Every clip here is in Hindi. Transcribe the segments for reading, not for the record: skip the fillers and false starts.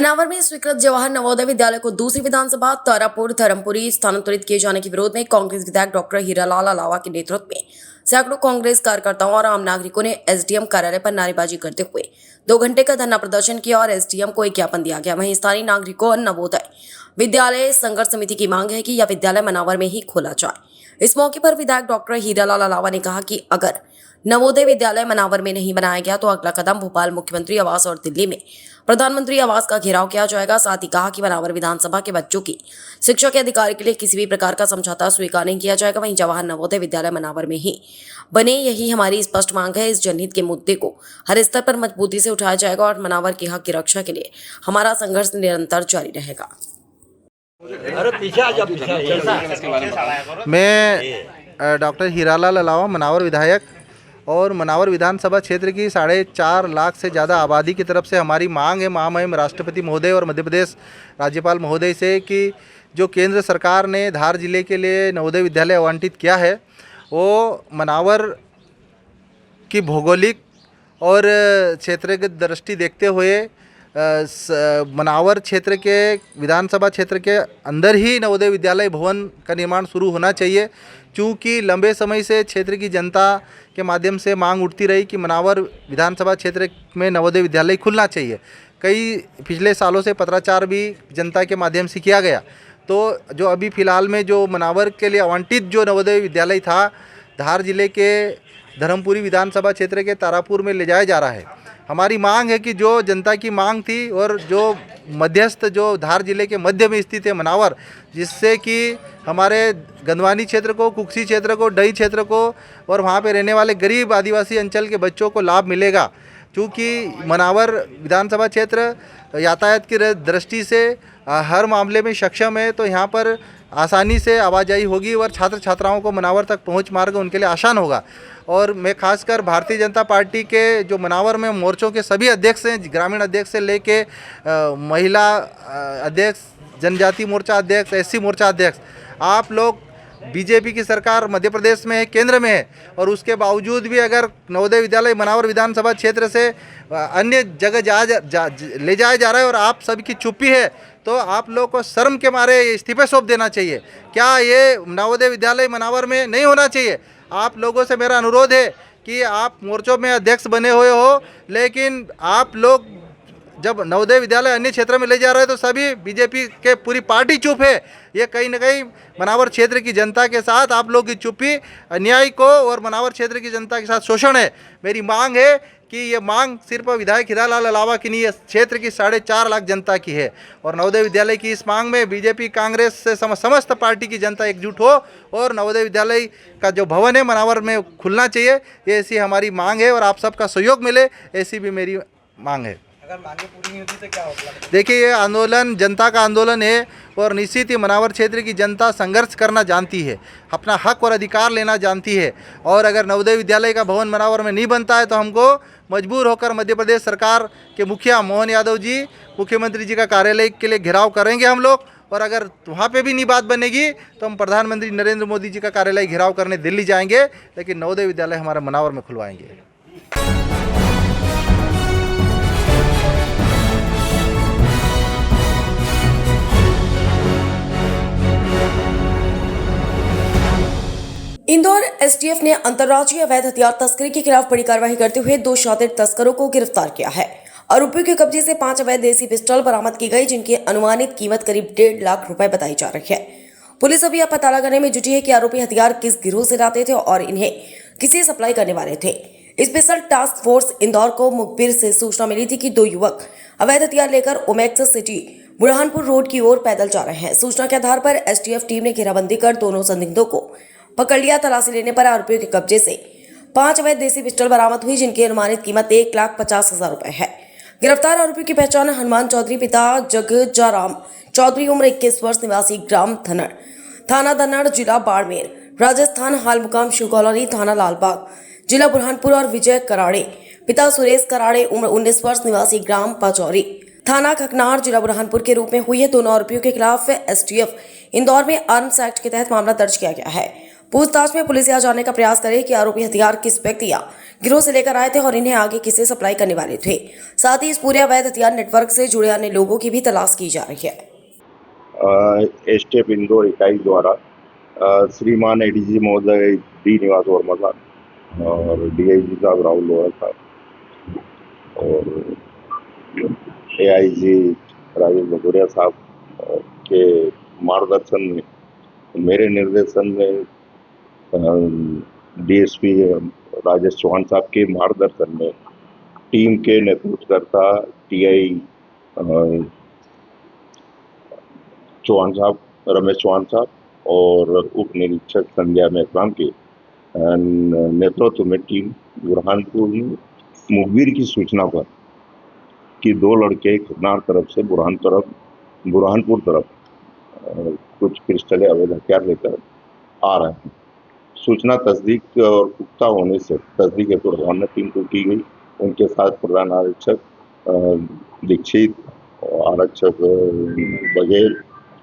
मनावर में स्वीकृत जवाहर नवोदय विद्यालय को दूसरी विधानसभा तारापुर धर्मपुरी स्थानांतरित किए जाने के विरोध में कांग्रेस विधायक डॉक्टर हीरालाल अलावा के नेतृत्व में सैकड़ों कांग्रेस कार्यकर्ताओं और आम नागरिकों ने एसडीएम कार्यालय पर नारेबाजी करते हुए 2 घंटे का धरना प्रदर्शन किया और एसडीएम को एक ज्ञापन दिया गया। वहीं स्थानीय नागरिकों और नवोदय विद्यालय संघर्ष समिति की मांग है कि यह विद्यालय मनावर में ही खोला जाए। इस मौके पर विधायक डॉक्टर हीरालाल अलावा ने कहा कि अगर नवोदय विद्यालय मनावर में नहीं बनाया गया तो अगला कदम भोपाल मुख्यमंत्री आवास और दिल्ली में प्रधानमंत्री आवास का घेराव किया जाएगा। साथ ही कहा कि मनावर विधानसभा के बच्चों की शिक्षा के अधिकार के लिए किसी भी प्रकार का समझौता स्वीकार नहीं किया जाएगा। वहीं जवाहर नवोदय विद्यालय मनावर में ही बने, यही हमारी स्पष्ट मांग है। इस जनहित के मुद्दे को हर स्तर पर मजबूती से उठाया जाएगा और मनावर के हक की रक्षा के लिए हमारा संघर्ष निरंतर जारी रहेगा। मैं डॉक्टर हीरालाल अलावा मनावर विधायक और मनावर विधानसभा क्षेत्र की 4.5 लाख से ज़्यादा आबादी की तरफ से हमारी मांग है महामहिम राष्ट्रपति महोदय और मध्य प्रदेश राज्यपाल महोदय से कि जो केंद्र सरकार ने धार जिले के लिए नवोदय विद्यालय आवंटित किया है वो मनावर की भौगोलिक और क्षेत्र की दृष्टि देखते हुए मनावर क्षेत्र के विधानसभा क्षेत्र के अंदर ही नवोदय विद्यालय भवन का निर्माण शुरू होना चाहिए, क्योंकि लंबे समय से क्षेत्र की जनता के माध्यम से मांग उठती रही कि मनावर विधानसभा क्षेत्र में नवोदय विद्यालय खुलना चाहिए। कई पिछले सालों से पत्राचार भी जनता के माध्यम से किया गया। तो जो अभी फ़िलहाल में जो मनावर के लिए आवंटित जो नवोदय विद्यालय था धार जिले के धर्मपुरी विधानसभा क्षेत्र के तारापुर में ले जाया जा रहा है। हमारी मांग है कि जो जनता की मांग थी और जो मध्यस्थ जो धार जिले के मध्य में स्थित है मनावर, जिससे कि हमारे गंदवानी क्षेत्र को, कुक्सी क्षेत्र को, डही क्षेत्र को और वहाँ पे रहने वाले गरीब आदिवासी अंचल के बच्चों को लाभ मिलेगा। क्योंकि मनावर विधानसभा क्षेत्र यातायात की दृष्टि से हर मामले में सक्षम है, तो यहाँ पर आसानी से आवाजाही होगी और छात्र छात्राओं को मनावर तक पहुँच मार्ग उनके लिए आसान होगा। और मैं खासकर भारतीय जनता पार्टी के जो मनावर में मोर्चों के सभी अध्यक्ष हैं, ग्रामीण अध्यक्ष से लेके महिला अध्यक्ष, जनजाति मोर्चा अध्यक्ष, एससी मोर्चा अध्यक्ष, आप लोग बीजेपी की सरकार मध्य प्रदेश में है, केंद्र में है, और उसके बावजूद भी अगर नवोदय विद्यालय मनावर विधानसभा क्षेत्र से अन्य जगह ले जाया जा रहा है और आप सबकी चुप्पी है, तो आप लोग को शर्म के मारे इस्तीफे सौंप देना चाहिए। क्या ये नवोदय विद्यालय मनावर में नहीं होना चाहिए? आप लोगों से मेरा अनुरोध है कि आप मोर्चों में अध्यक्ष बने हुए हो, लेकिन आप लोग जब नवोदय विद्यालय अन्य क्षेत्र में ले जा रहे हैं तो सभी बीजेपी के पूरी पार्टी चुप है। ये कहीं ना कहीं मनावर क्षेत्र की जनता के साथ आप लोग की चुप्पी अन्याय को और मनावर क्षेत्र की जनता के साथ शोषण है। मेरी मांग है कि ये मांग सिर्फ विधायक हीरालाल अलावा की नहीं, ये क्षेत्र की 4.5 लाख जनता की है। और नवोदय विद्यालय की इस मांग में बीजेपी, कांग्रेस से समस्त पार्टी की जनता एकजुट हो और नवोदय विद्यालय का जो भवन है मनावर में खुलना चाहिए, ये ऐसी हमारी मांग है। और आप सबका सहयोग मिले, ऐसी भी मेरी मांग है। अगर मांगे पूरी नहीं होती तो क्या होगा? देखिए, ये आंदोलन जनता का आंदोलन है और निश्चित ही मनावर क्षेत्र की जनता संघर्ष करना जानती है, अपना हक और अधिकार लेना जानती है। और अगर नवोदय विद्यालय का भवन मनावर में नहीं बनता है तो हमको मजबूर होकर मध्य प्रदेश सरकार के मुखिया मोहन यादव जी, मुख्यमंत्री जी का कार्यालय के लिए घेराव करेंगे हम लोग। और अगर वहाँ पे भी नहीं बात बनेगी तो हम प्रधानमंत्री नरेंद्र मोदी जी का कार्यालय घेराव करने दिल्ली जाएंगे, लेकिन नवोदय विद्यालय हमारे मनावर में खुलवाएंगे। इंदौर एसटीएफ ने अंतर्राज्यीय अवैध हथियार तस्करी के खिलाफ बड़ी कार्रवाई करते हुए 2 शातिर तस्करों को गिरफ्तार किया है। आरोपियों के कब्जे से 5 अवैध देसी पिस्टल बरामद की गई, जिनकी अनुमानित कीमत करीब 1.5 लाख रुपए बताई जा रही है। पुलिस अभी यह पता लगाने में जुटी है कि आरोपी हथियार किस गिरोह से लाते थे और इन्हें किसे सप्लाई करने वाले थे। स्पेशल टास्क फोर्स इंदौर को मुखबिर से सूचना मिली थी कि 2 युवक अवैध हथियार लेकर ओमेक्स सिटी बुरहानपुर रोड की ओर पैदल जा रहे हैं। सूचना के आधार पर एसटीएफ टीम ने घेराबंदी कर दोनों संदिग्धों को पकड़ लिया। तलाशी लेने पर आरोपियों के कब्जे से 5 अवैध देसी पिस्टल बरामद हुई, जिनकी अनुमानित कीमत 1,50,000 रुपए है। गिरफ्तार आरोपियों की पहचान हनुमान चौधरी पिता जगजाराम चौधरी उम्र 21 वर्ष, निवासी ग्राम धनड़, थाना धनड़, जिला बाड़मेर, राजस्थान, हाल मुकाम शिवगौलरी, थाना लालबाग, जिला बुरहानपुर, और विजय कराड़े पिता सुरेश कराड़े उम्र 19 वर्ष, निवासी ग्राम पाचौरी, थाना खकनार, जिला बुरहानपुर के रूप में हुई है। दोनों आरोपियों के खिलाफ एसटीएफ इंदौर में आर्म्स एक्ट के तहत मामला दर्ज किया गया है। पूछताछ में पुलिस यह जानने का प्रयास करे कि आरोपी हथियार किस व्यक्ति या गिरोह से लेकर आए थे और इन्हें आगे किसे सप्लाई करने वाले थे। साथ ही इस पूरे अवैध हथियार नेटवर्क से जुड़े अन्य लोगों की भी तलाश की जा रही है। एसटीएफ इंदौर इकाई द्वारा श्रीमान एडीजी महोदय डी निवास वर्मा साहब और डीआईजी साहब राहुल लोहार साहब और एआईजी राजेश भदौरिया साहब के मार्गदर्शन में, मेरे निर्देशन में, डीएसपी राजेश चौहान साहब के मार्गदर्शन में टीम के नेतृत्वकर्ता टीआई चौहान साहब, रमेश चौहान साहब और उप निरीक्षक संध्या मेहताम के नेतृत्व में टीम बुरहानपुर में मुखबिर की सूचना पर कि दो लड़के खरनार तरफ से बुरहानपुर तरफ कुछ पिस्टलें अवैध हथियार लेकर आ रहे हैं। सूचना तस्दीक और पुख्ता होने से तस्दीक हेतु रवाना टीम को की गई। उनके साथ प्रधान आरक्षक दीक्षित, आरक्षक बघेल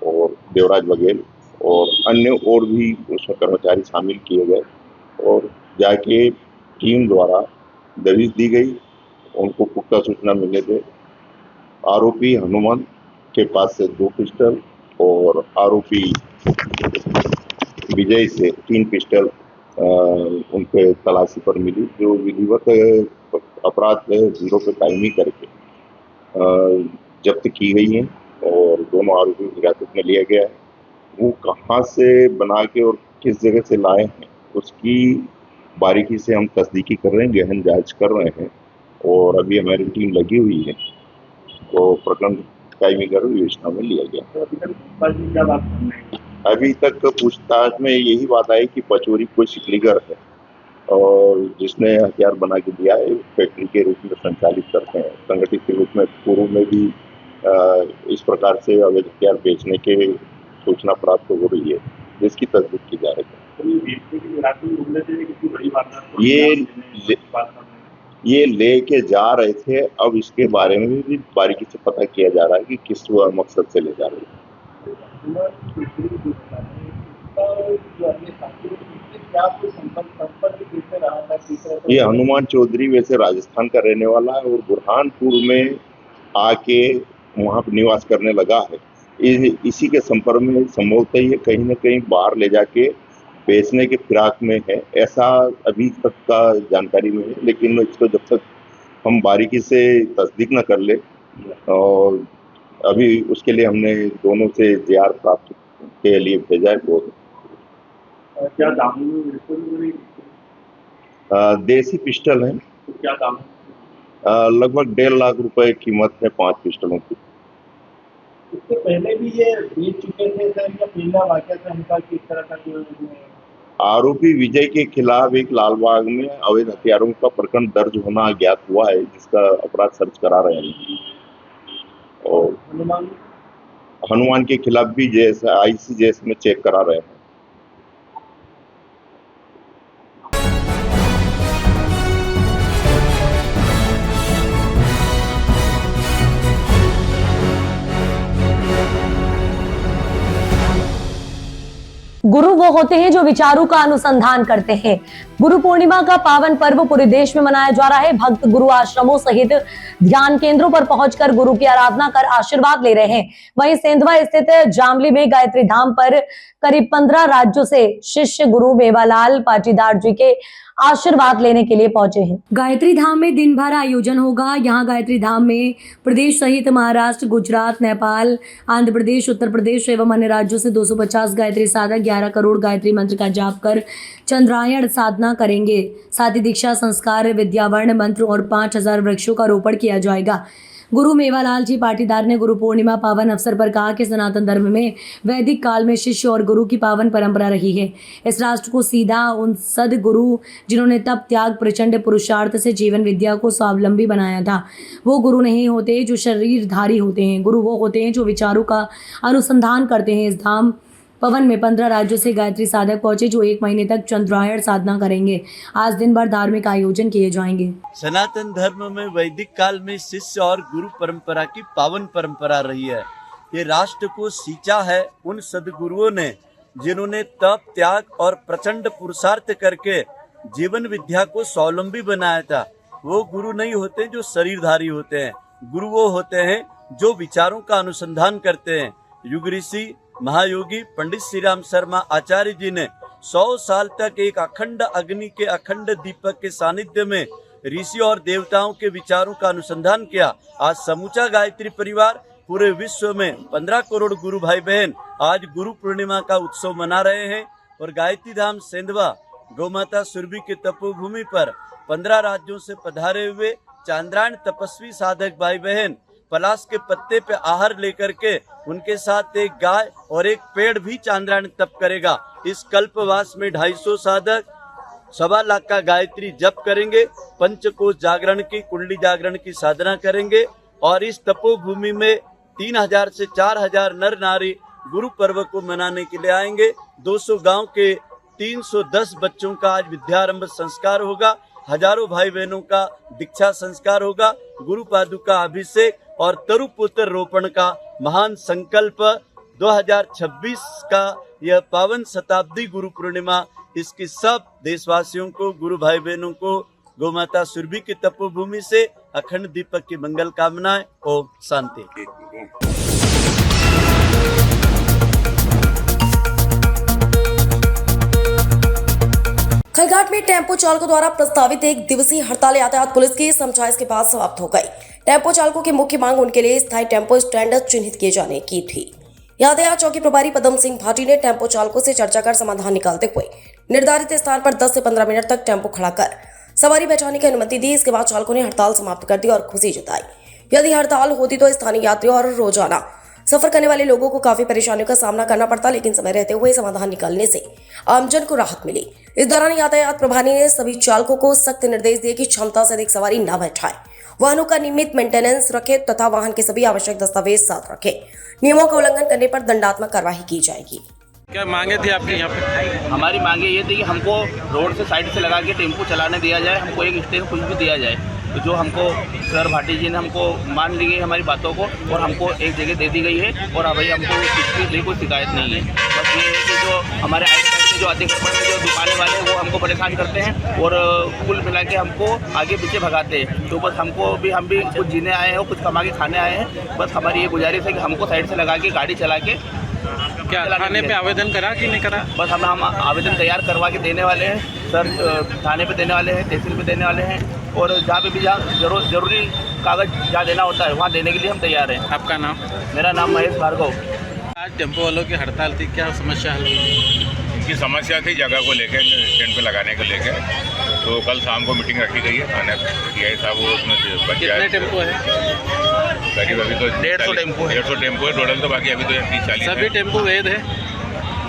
और देवराज बघेल और अन्य और भी उसमें कर्मचारी शामिल किए गए और जाके टीम द्वारा दबिश दी गई। उनको पुख्ता सूचना मिलने पे आरोपी हनुमान के पास से 2 पिस्टल और आरोपी विजय से 3 पिस्टल उनके तलाशी पर मिली, जो विधिवत अपराध जीरो पे टाइमिंग करके जब्त की गई है और दोनों आरोपी हिरासत में लिया गया है। वो कहाँ से बना के और किस जगह से लाए हैं उसकी बारीकी से हम तस्दीकी कर रहे हैं, गहन जांच कर रहे हैं और अभी हमारी टीम लगी हुई है तो प्रकरण टाइमिंग कर योजना में लिया गया। अभी तक पूछताछ में यही बात आई कि पचोरी कोई सिकलीगर है और जिसने हथियार बना के दिया है फैक्ट्री के रूप में संचालित करते हैं। संगठित के रूप में पूर्व में भी इस प्रकार से अवैध हथियार बेचने के सूचना प्राप्त हो रही है, जिसकी तस्दीक की जा रही है। ये लेके जा रहे थे, अब इसके बारे में भी बारीकी से पता किया जा रहा है कि किस मकसद से ले जा रहे हैं। ये हनुमान चौधरी वैसे राजस्थान का रहने वाला है और बुरहानपुर में आके वहाँ पर निवास करने लगा है। इसी के संपर्क में संभवतः ये कहीं ना कहीं बाहर ले जाके बेचने के फिराक में है, ऐसा अभी तक का जानकारी में है। लेकिन इसको जब तक हम बारीकी से तस्दीक न कर ले और अभी उसके लिए हमने दोनों से जीआर प्राप्त के लिए भेजा है। बहुत क्या दाम देसी पिस्टल है। तो क्या दाम लगभग 1.5 लाख रुपए कीमत है 5 पिस्टलों की। इससे पहले भी ये बेच चुके थे सर या पहला वाकया था इनका किस तरह का? आरोपी विजय के खिलाफ एक लालबाग में अवैध हथियारों का प्रकरण दर्ज होना ज्ञात हुआ है, जिसका अपराध सर्च करा रहे हैं और हनुमान के खिलाफ भी ICJS में चेक करा रहे हैं। गुरु वो होते हैं जो विचारों का अनुसंधान करते हैं। गुरु पूर्णिमा का पावन पर्व पूरे देश में मनाया जा रहा है। भक्त गुरु आश्रमों सहित ध्यान केंद्रों पर पहुंचकर गुरु की आराधना कर आशीर्वाद ले रहे हैं। वहीं सेंधवा स्थित जामली में गायत्री धाम पर करीब 15 राज्यों से शिष्य गुरु मेवालाल पाटीदार जी के आशीर्वाद लेने के लिए पहुंचे हैं। गायत्री धाम में दिन भर आयोजन होगा। यहाँ गायत्री धाम में प्रदेश सहित महाराष्ट्र, गुजरात, नेपाल, आंध्र प्रदेश, उत्तर प्रदेश एवं अन्य राज्यों से 250 गायत्री साधक 11 करोड़ गायत्री मंत्र का जाप कर चंद्रायण साधना करेंगे। साथ ही दीक्षा संस्कार, विद्यावर्ण मंत्र और 5000 वृक्षों का रोपण किया जाएगा। गुरु मेवालाल जी पाटीदार ने गुरु पूर्णिमा पावन अवसर पर कहा कि सनातन धर्म में वैदिक काल में शिष्य और गुरु की पावन परंपरा रही है। इस राष्ट्र को सीधा उन सदगुरु जिन्होंने तप, त्याग, प्रचंड पुरुषार्थ से जीवन विद्या को स्वावलंबी बनाया था। वो गुरु नहीं होते जो शरीरधारी होते हैं। गुरु वो होते हैं जो विचारों का अनुसंधान करते हैं। इस धाम पवन में 15 राज्यों से गायत्री साधक पहुंचे जो 1 महीने तक चंद्रायण साधना करेंगे। आज दिन भर धार्मिक आयोजन किए जाएंगे। सनातन धर्म में वैदिक काल में शिष्य और गुरु परंपरा की पावन परंपरा रही है। ये राष्ट्र को सींचा है उन सदगुरुओं ने जिन्होंने तप, त्याग और प्रचंड पुरुषार्थ करके जीवन विद्या को स्वावलंबी बनाया था। वो गुरु नहीं होते जो शरीरधारी होते हैं। गुरु वो होते हैं जो विचारों का अनुसंधान करते हैं। युग ऋषि महायोगी पंडित श्री राम शर्मा आचार्य जी ने 100 साल तक एक अखंड अग्नि के अखंड दीपक के सानिध्य में ऋषि और देवताओं के विचारों का अनुसंधान किया। आज समूचा गायत्री परिवार पूरे विश्व में 15 करोड़ गुरु भाई बहन आज गुरु पूर्णिमा का उत्सव मना रहे हैं। और गायत्री धाम सेंधवा गौमाता सुरभि के तपोभूमि पर 15 राज्यों से पधारे हुए चांद्रायण तपस्वी साधक भाई बहन पलाश के पत्ते पे आहार लेकर के उनके साथ एक गाय और एक पेड़ भी चांद्रायण तप करेगा। इस कल्पवास में 250 साधक 1.25 लाख का गायत्री जप करेंगे, पंचकोश जागरण की कुंडली जागरण की साधना करेंगे और इस तपोभूमि में 3000 से 4000 नर नारी गुरु पर्व को मनाने के लिए आएंगे। 200 गांव के 310 बच्चों का आज विद्यारंभ संस्कार होगा। हजारों भाई बहनों का दीक्षा संस्कार होगा। गुरु पादुका अभिषेक और तरुपुत्र रोपण का महान संकल्प 2026 का यह पावन शताब्दी गुरु पूर्णिमा, इसकी सब देशवासियों को, गुरु भाई बहनों को गौमाता सुरभि की तपोभूमि से अखंड दीपक की मंगल कामनाएं। ओम शांति। खलघाट में टेम्पो चालकों द्वारा प्रस्तावित एक दिवसीय हड़ताल यातायात पुलिस की समझाइश के बाद समाप्त हो गई। टेम्पो चालकों की मुख्य मांग उनके लिए स्थायी टेम्पो स्टैंड चिन्हित किए जाने की थी। यातायात चौकी प्रभारी पदम सिंह भाटी ने टेम्पो चालकों से चर्चा कर समाधान निकालते हुए निर्धारित स्थान पर 10 से 15 मिनट तक टेम्पो खड़ा कर सवारी बैठाने की अनुमति दी। इसके बाद चालकों ने हड़ताल समाप्त कर दी और खुशी जताई। यदि हड़ताल होती तो स्थानीय यात्रियों और रोजाना सफर करने वाले लोगों को काफी परेशानियों का सामना करना पड़ता, लेकिन समय रहते हुए समाधान निकालने से आमजन को राहत मिली। इस दौरान यातायात प्रभारी ने सभी चालकों को सख्त निर्देश दिए कि क्षमता से अधिक सवारी न बैठाएं, वाहनों का नियमित मेंटेनेंस रखें तथा वाहन के सभी आवश्यक दस्तावेज साथ रखें। नियमों का उल्लंघन करने पर दंडात्मक कार्रवाई की जाएगी। क्या मांगे थी आपकी यहाँ पे? हमारी मांगे ये थी कि हमको रोड से साइड से लगा के टेम्पो चलाने दिया जाए, हमको एक स्टेशन कुछ भी दिया जाए। तो जो हमको सर भाटी जी ने हमको मान ली गई हमारी बातों को और हमको एक जगह दे दी गई है और भाई हमको इसके लिए कोई शिकायत नहीं है। बस ये है कि जो हमारे आइट साइड से जो अतिक्रमण में जो दुकानें वाले हैं वो हमको परेशान करते हैं और कुल मिला के हमको आगे पीछे भगाते हैं। तो बस हमको भी हम भी कुछ जीने आए हैं और कुछ कमा के खाने आए हैं। बस हमारी ये गुजारिश है कि हमको साइड से लगा के गाड़ी चला के क्या थाने पे आवेदन करा कि नहीं करा? बस हम आवेदन तैयार करवा के देने वाले हैं सर, थाने पे देने वाले हैं, तहसील पे देने वाले हैं और जहाँ पे भी जहाँ जरूरी कागज जहाँ देना होता है वहाँ देने के लिए हम तैयार हैं। आपका नाम? मेरा नाम महेश भार्गव। आज टेम्पो वालों की हड़ताल थी, क्या समस्या हल हुई? इनकी समस्या थी जगह को लेकर, स्टैंड पे लगाने को लेकर। तो कल शाम को मीटिंग रखी गई है थाने टीआई साहब, वो उसमें कितने टेम्पो है? करीब अभी तो 150 टेम्पो है। 150 टेम्पो है टोटल, तो बाकी अभी तो 30-40 सभी टेम्पो वैध है?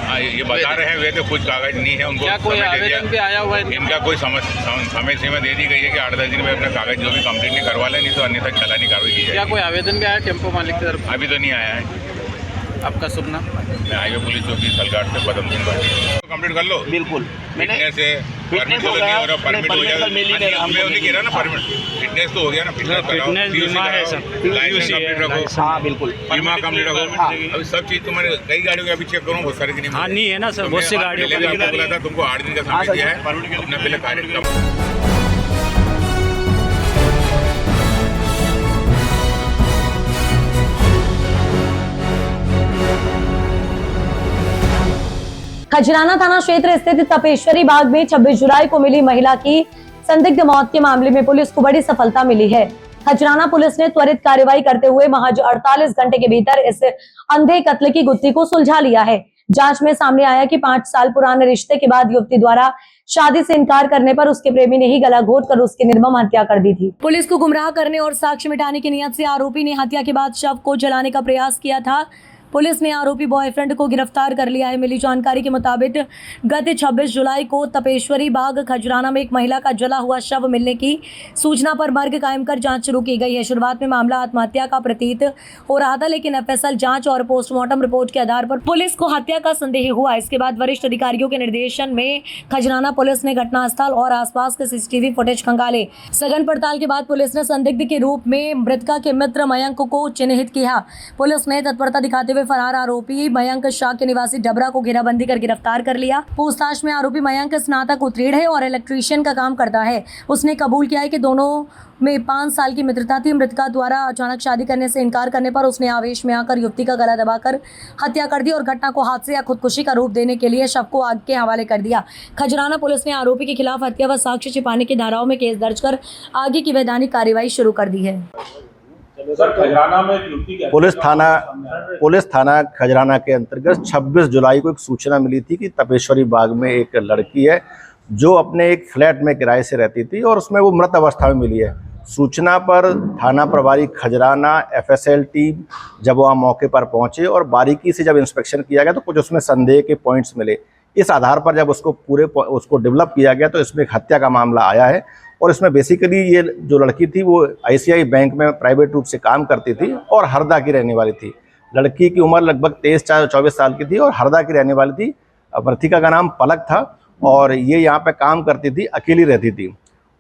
हाँ, ये बता रहे हैं वे तो कुछ कागज नहीं है उनको। क्या कोई समय दे दिया। आवेदन भी आया हुआ है? इनका कोई समय सीमा दे दी गई है कि 8-10 दिन में अपना कागज जो भी कंप्लीट नहीं करवा लें, नहीं तो अन्यथा चालानी कार्रवाई की क्या जाएगी। कोई आवेदन भी आया टेम्पो मालिक की तरफ? अभी तो नहीं आया है। आपका शुभ नाम? मैं हाईवे पुलिस चौकी खलघाट से पदम सिंह भाटी। कंप्लीट कर लो बिल्कुल मैंने फिटनेस से परमिट हो गया और परमिट हो जाएगा। हमने उन्हीं कह रहा ना परमिट, फिटनेस तो हो गया ना, फिटनेस बीमा है सब, लाइसेंस कंप्लीट रखो। हाँ बिल्कुल बीमा कंप्लीट रखो। अभी सब चीज़ तुम्हारे कई गाड़ियों के अभी चेक करूँ, बहुत सारी की नहीं। हाँ नहीं है ना सर, बहुत सी गाड़ियों का बोला था तुमको 8 दिन का समय दिया है, अपना पहले कार्य। खजराना थाना क्षेत्र स्थित तपेश्वरी बाग में 26 जुलाई को मिली महिला की संदिग्ध मौत के मामले में पुलिस को बड़ी सफलता मिली है। खजराना पुलिस ने त्वरित कार्रवाई करते हुए महज 48 घंटे के भीतर इस अंधे कत्ल की गुत्थी को सुलझा लिया है। जांच में सामने आया कि 5 साल पुराने रिश्ते के बाद युवती द्वारा शादी से इनकार करने पर उसके प्रेमी ने ही गला घोट कर उसकी निर्मम हत्या कर दी थी। पुलिस को गुमराह करने और साक्ष्य मिटाने की नियत से आरोपी ने हत्या के बाद शव को जलाने का प्रयास किया था। पुलिस ने आरोपी बॉयफ्रेंड को गिरफ्तार कर लिया है। मिली जानकारी के मुताबिक गत 26 जुलाई को तपेश्वरी बाग खजराना में एक महिला का जला हुआ शव मिलने की सूचना पर मर्ग कायम कर जांच शुरू की गई है। शुरुआत में मामला आत्महत्या का प्रतीत हो रहा था, लेकिन एफएसएल जांच और पोस्टमार्टम रिपोर्ट के आधार पर पुलिस को हत्या का संदेह हुआ। इसके बाद वरिष्ठ अधिकारियों के निर्देशन में खजराना पुलिस ने घटनास्थल और आसपास के सीसीटीवी फुटेज खंगाले। सघन पड़ताल के बाद पुलिस ने संदिग्ध के रूप में मृतका के मित्र मयंक को चिन्हित किया। पुलिस ने तत्परता दिखाते हुए हुए फरार आरोपी मयंक शाह के निवासी डबरा को घेराबंदी कर गिरफ्तार कर लिया। पूछताछ में आरोपी मयंक स्नातक उत्तीर्ण है और इलेक्ट्रीशियन का काम करता है। उसने कबूल किया है कि दोनों में 5 साल की मित्रता थी। मृतका द्वारा अचानक शादी करने से इनकार करने पर उसने आवेश में आकर युवती का गला दबाकर हत्या कर दी और घटना को हादसे या खुदकुशी का रूप देने के लिए शव को आग के हवाले कर दिया। खजराना पुलिस ने आरोपी के खिलाफ हत्या व साक्ष्य छिपाने की धाराओं में केस दर्ज कर आगे की वैधानिक कार्रवाई शुरू कर दी है। पुलिस थाना खजराना के अंतर्गत 26 जुलाई को एक सूचना मिली थी कि तपेश्वरी बाग में एक लड़की है जो अपने एक फ्लैट में किराए से रहती थी और उसमें वो मृत अवस्था में मिली है। सूचना पर थाना प्रभारी खजराना FSL टीम जब वहाँ मौके पर पहुंचे और बारीकी से जब इंस्पेक्शन किया गया तो कुछ उसमें संदेह के पॉइंट्स मिले। इस आधार पर जब उसको डेवलप किया गया तो इसमें एक हत्या का मामला आया है और इसमें बेसिकली ये जो लड़की थी वो ICICI बैंक में प्राइवेट रूप से काम करती थी और हरदा की रहने वाली थी। लड़की की उम्र लगभग 23-24 साल की थी और हरदा की रहने वाली थी। मृतिका का नाम पलक था और ये यहाँ पे काम करती थी, अकेली रहती थी।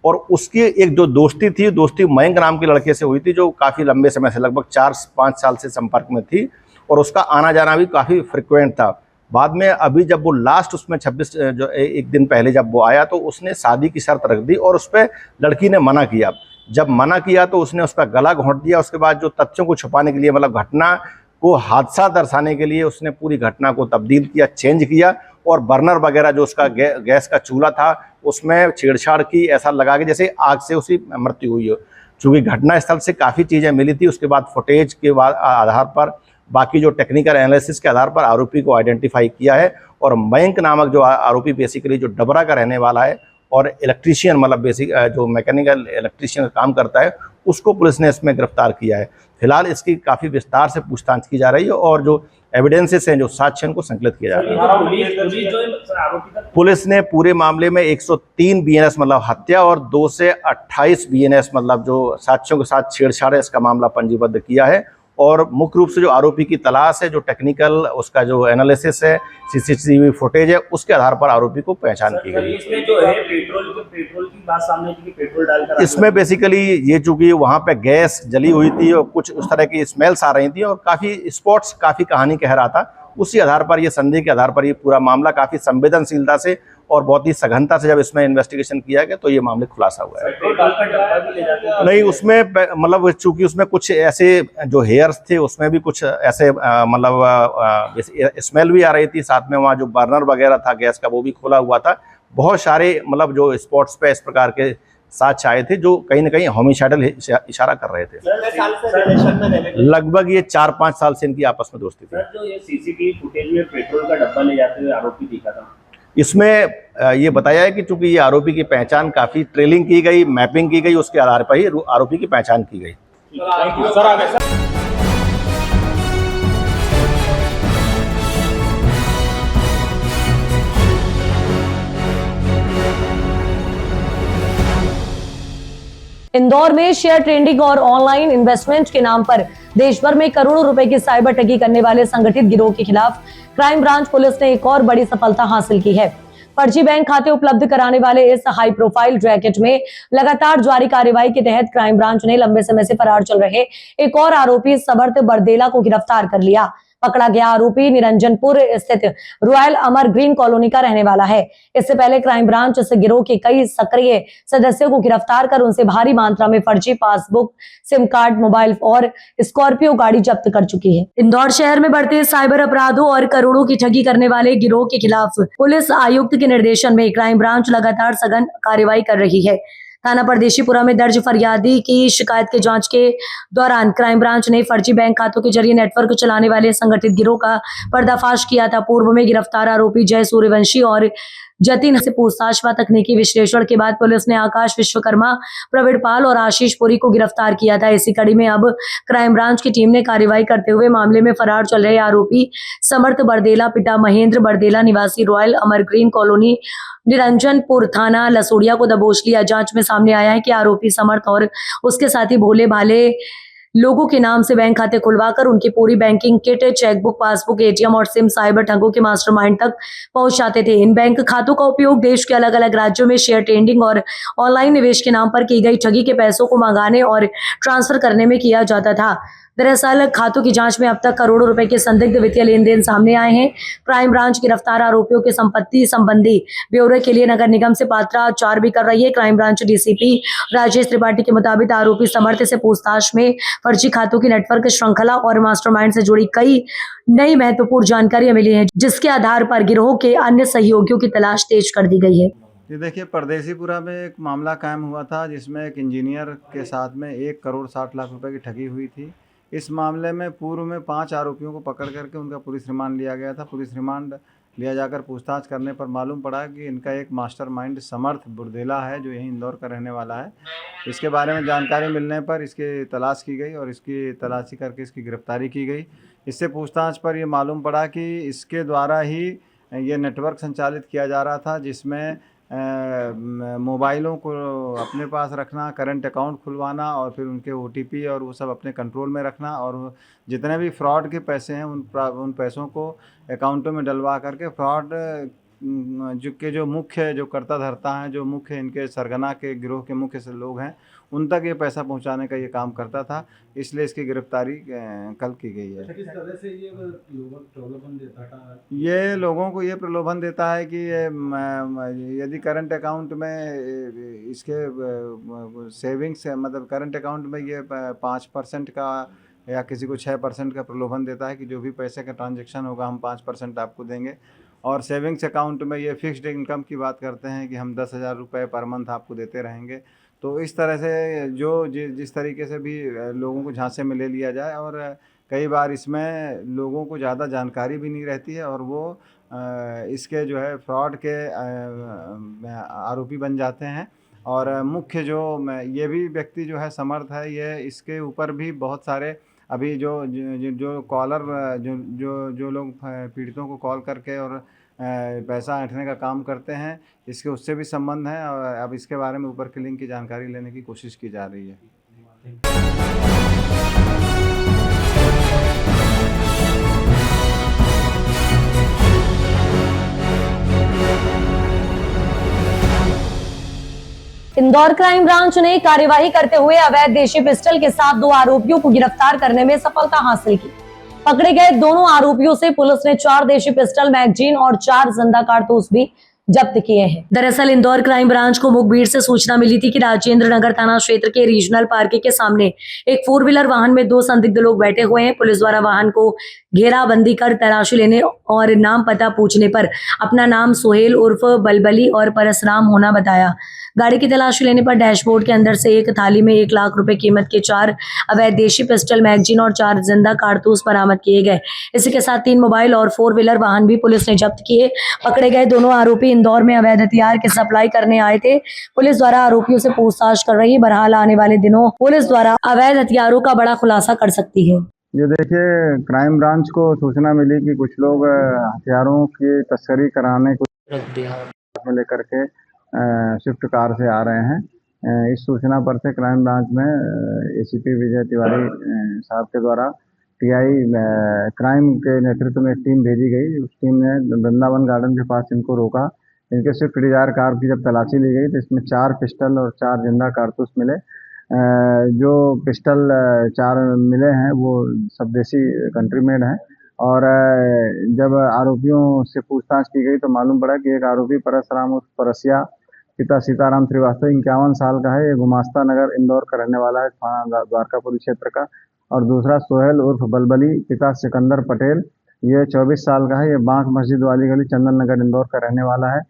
और उसकी एक जो दोस्ती मयंक नाम के लड़के से हुई थी जो काफ़ी लंबे समय से लगभग 4-5 साल से संपर्क में थी और उसका आना जाना भी काफ़ी फ्रिक्वेंट था। बाद में अभी जब वो लास्ट उसमें 26 जो एक दिन पहले जब वो आया तो उसने शादी की शर्त रख दी और उस पर लड़की ने मना किया। जब मना किया तो उसने उसका गला घोंट दिया। उसके बाद जो तथ्यों को छुपाने के लिए मतलब घटना को हादसा दर्शाने के लिए उसने पूरी घटना को तब्दील किया, चेंज किया और बर्नर वगैरह जो उसका गैस का चूल्हा था उसमें छेड़छाड़ की, ऐसा लगा कि जैसे आग से उसकी मृत्यु हुई हो। चूँकि घटना स्थल से काफ़ी चीज़ें मिली थी, उसके बाद फुटेज के आधार पर बाकी जो टेक्निकल एनालिसिस के आधार पर आरोपी को आइडेंटिफाई किया है और मयंक नामक जो आरोपी बेसिकली जो डबरा का रहने वाला है और इलेक्ट्रीशियन मतलब बेसिक जो मैकेनिकल इलेक्ट्रीशियन का काम करता है उसको पुलिस ने इसमें गिरफ्तार किया है। फिलहाल इसकी काफ़ी विस्तार से पूछताछ की जा रही है और जो एविडेंसेस हैं, जो साक्ष्य हैं, उनको संकलित किया जा रहा है। पुलिस ने पूरे मामले में 103 BNS मतलब हत्या और 2 से 28 BNS मतलब जो साक्ष्यों के साथ छेड़छाड़ है इसका मामला पंजीबद्ध किया है और मुख्य रूप से जो आरोपी की तलाश है, जो टेक्निकल उसका जो एनालिसिस है, CCTV फुटेज है, उसके आधार पर आरोपी को पहचान की गई। इसमें जो है पेट्रोल की बात सामने की पेट्रोल डालकर इसमें बेसिकली ये चूंकि वहाँ पे गैस जली हुई थी और कुछ उस तरह की स्मेल्स आ रही थी और काफ़ी स्पॉट्स काफ़ी कहानी कह रहा था, उसी आधार पर ये संदेह के आधार पर ये पूरा मामला काफ़ी संवेदनशीलता से और बहुत ही सघनता से जब इसमें इन्वेस्टिगेशन किया गया तो ये मामले खुलासा हुआ है। नहीं, उसमें मतलब चूंकि उसमें कुछ ऐसे जो हेयर्स थे उसमें भी कुछ ऐसे मतलब स्मेल भी आ रही थी, साथ में वहाँ जो बर्नर वगैरह था गैस का वो भी खुला हुआ था। बहुत सारे मतलब जो स्पॉट्स पे इस प्रकार के साक्ष्य आए थे जो कहीं ना कहीं होमिसाइडल इशारा कर रहे थे। लगभग ये 4-5 साल से इनकी आपस में दोस्ती थी। जो ये CCTV फुटेज में पेट्रोल का डब्बा ले जाते हुए आरोपी दिखा था, इसमें ये बताया है कि चूंकि ये आरोपी की पहचान काफ़ी ट्रेलिंग की गई, मैपिंग की गई, उसके आधार पर ही आरोपी की पहचान की गई। इंदौर में शेयर ट्रेडिंग और ऑनलाइन इन्वेस्टमेंट के नाम पर देश भर में करोड़ों रुपए की साइबर ठगी करने वाले संगठित गिरोह के खिलाफ क्राइम ब्रांच पुलिस ने एक और बड़ी सफलता हासिल की है। फर्जी बैंक खाते उपलब्ध कराने वाले इस हाई प्रोफाइल रैकेट में लगातार जारी कार्रवाई के तहत क्राइम ब्रांच ने लंबे समय से फरार चल रहे एक और आरोपी समर्थ बरदेला को गिरफ्तार कर लिया। पकड़ा गया आरोपी निरंजनपुर स्थित रॉयल अमर ग्रीन कॉलोनी का रहने वाला है। इससे पहले क्राइम ब्रांच इस गिरोह के कई सक्रिय सदस्यों को गिरफ्तार कर उनसे भारी मात्रा में फर्जी पासबुक, सिम कार्ड, मोबाइल और स्कॉर्पियो गाड़ी जब्त कर चुकी है। इंदौर शहर में बढ़ते साइबर अपराधों और करोड़ों की ठगी करने वाले गिरोह के खिलाफ पुलिस आयुक्त के निर्देशन में क्राइम ब्रांच लगातार सघन कार्रवाई कर रही है। थाना परदेशीपुरा में दर्ज फरियादी की शिकायत के जांच के दौरान क्राइम ब्रांच ने फर्जी बैंक खातों के जरिए नेटवर्क चलाने वाले संगठित गिरोह का पर्दाफाश किया था। पूर्व में गिरफ्तार आरोपी जय सूर्यवंशी और जतिन से पूछताछ व तकनीकी विश्लेषण के बाद पुलिस ने आकाश विश्वकर्मा, प्रवीण पाल और आशीष पुरी को गिरफ्तार किया था। इसी कड़ी में अब क्राइम ब्रांच की टीम ने कार्रवाई करते हुए मामले में फरार चल रहे आरोपी समर्थ बरदेला पिता महेंद्र बरदेला निवासी रॉयल अमर ग्रीन कॉलोनी निरंजनपुर थाना लसोड़िया को दबोच लिया। जांच में सामने आया है कि आरोपी समर्थ और उसके साथी भोले भाले लोगों के नाम से बैंक खाते खुलवाकर उनकी पूरी banking kit, chequebook, passbook, ATM और सिम साइबर ठगों के मास्टरमाइंड तक पहुंचाते थे। इन बैंक खातों का उपयोग देश के अलग अलग राज्यों में शेयर ट्रेडिंग और ऑनलाइन निवेश के नाम पर की गई ठगी के पैसों को मंगाने और ट्रांसफर करने में किया जाता था। दरअसल खातों की जांच में अब तक करोड़ों रुपए के संदिग्ध वित्तीय लेन देन सामने आए हैं। क्राइम ब्रांच गिरफ्तार आरोपियों के संपत्ति संबंधी ब्यौरे के लिए नगर निगम से पत्राचार भी कर रही है। Crime branch DCP Rajesh Tripathi के मुताबिक आरोपी समर्थ से पूछताछ में फर्जी खातों की नेटवर्क श्रृंखला और मास्टरमाइंड से जुड़ी कई नई महत्वपूर्ण जानकारियां मिली हैं, जिसके आधार पर गिरोह के अन्य सहयोगियों की तलाश तेज कर दी गई है। ये देखिए, परदेसीपुरा में एक मामला कायम हुआ था जिसमें एक इंजीनियर के साथ में 1,60,00,000 रुपए की ठगी हुई थी। इस मामले में पूर्व में 5 आरोपियों को पकड़ करके उनका पुलिस रिमांड लिया गया था। पुलिस रिमांड लिया जाकर पूछताछ करने पर मालूम पड़ा कि इनका एक मास्टरमाइंड समर्थ बुरदेला है, जो यहीं इंदौर का रहने वाला है। इसके बारे में जानकारी मिलने पर इसकी तलाश की गई और इसकी तलाशी करके इसकी गिरफ्तारी की गई। इससे पूछताछ पर ये मालूम पड़ा कि इसके द्वारा ही ये नेटवर्क संचालित किया जा रहा था, जिसमें मोबाइलों को अपने पास रखना, करंट अकाउंट खुलवाना और फिर उनके OTP और वो सब अपने कंट्रोल में रखना, और जितने भी फ्रॉड के पैसे हैं उन पैसों को अकाउंटों में डलवा करके फ्रॉड जो मुख्य जो करता धरता हैं, जो मुख्य इनके सरगना के गिरोह के मुख्य से लोग हैं, उन तक ये पैसा पहुंचाने का ये काम करता था। इसलिए इसकी गिरफ्तारी कल की गई है। किस तरह से ये प्रलोभन देता था? ये लोगों को ये प्रलोभन देता है कि यदि करंट अकाउंट में इसके सेविंग्स, मतलब करंट अकाउंट में ये 5% का या किसी को 6% का प्रलोभन देता है कि जो भी पैसे का ट्रांजैक्शन होगा हम 5% आपको देंगे। और सेविंग्स अकाउंट में ये फिक्स्ड इनकम की बात करते हैं कि हम 10,000 रुपये पर मंथ आपको देते रहेंगे। तो इस तरह से जिस तरीके से भी लोगों को झांसे में ले लिया जाए, और कई बार इसमें लोगों को ज़्यादा जानकारी भी नहीं रहती है और वो इसके जो है फ्रॉड के आरोपी बन जाते हैं। और मुख्य ये भी व्यक्ति जो है समर्थ है, ये इसके ऊपर भी बहुत सारे अभी जो कॉलर जो लोग पीड़ितों को कॉल करके और पैसा ऐंठने का काम करते हैं, इसके उससे भी संबंध है। और अब इसके बारे में ऊपर की लिंक की जानकारी लेने की कोशिश की जा रही है। इंदौर क्राइम ब्रांच ने कार्यवाही करते हुए अवैध देशी पिस्टल के साथ 2 आरोपियों को गिरफ्तार करने में सफलता हासिल की। पकड़े गए दोनों आरोपियों से पुलिस ने 4 देशी पिस्टल, मैगजीन और 4 जिंदा कारतूस भी जब्त किए हैं। दरअसल इंदौर क्राइम ब्रांच को मुखबिर से सूचना मिली थी कि राजेंद्र नगर थाना क्षेत्र के रीजनल पार्किंग के सामने एक 4 व्हीलर वाहन में 2 संदिग्ध लोग बैठे हुए हैं। पुलिस द्वारा वाहन को घेराबंदी कर तलाशी लेने और नाम पता पूछने पर अपना नाम सोहेल उर्फ बलबली और परसराम होना बताया। गाड़ी की तलाशी लेने पर डैशबोर्ड के अंदर से एक थाली में 1 लाख रुपए कीमत के 4 अवैध देशी पिस्टल, मैगजीन और 4 जिंदा कारतूस बरामद किए गए। इसी के साथ 3 मोबाइल और 4 व्हीलर वाहन भी पुलिस ने जब्त किए। पकड़े गए दोनों आरोपी इंदौर में अवैध हथियार की सप्लाई करने आए थे। पुलिस द्वारा आरोपियों से पूछताछ कर रही है। बहरहाल आने वाले दिनों पुलिस द्वारा अवैध हथियारों का बड़ा खुलासा कर सकती है। ये देखिए, क्राइम ब्रांच को सूचना मिली कि कुछ लोग हथियारों की तस्करी कराने को लेकर के स्विफ्ट कार से आ रहे हैं। इस सूचना पर से क्राइम ब्रांच में ACP विजय तिवारी साहब के द्वारा TI क्राइम के नेतृत्व में एक टीम भेजी गई। उस टीम ने वृंदावन गार्डन के पास इनको रोका। इनके स्विफ्ट डिजायर कार की जब तलाशी ली गई तो इसमें 4 पिस्टल और 4 जिंदा कारतूस मिले। जो पिस्टल 4 मिले हैं वो सब देसी कंट्री मेड हैं। और जब आरोपियों से पूछताछ की गई तो मालूम पड़ा कि एक आरोपी परसराम उर्फ परसिया, पिता सीताराम श्रीवास्तव, 51 साल का है। ये गुमास्ता नगर इंदौर का रहने वाला है, थाना द्वारकापुरी क्षेत्र का। और दूसरा सोहेल उर्फ बलबली, पिता सिकंदर पटेल, ये 24 साल का है। ये बांक मस्जिद वाली गली, चंदन नगर इंदौर का रहने वाला है।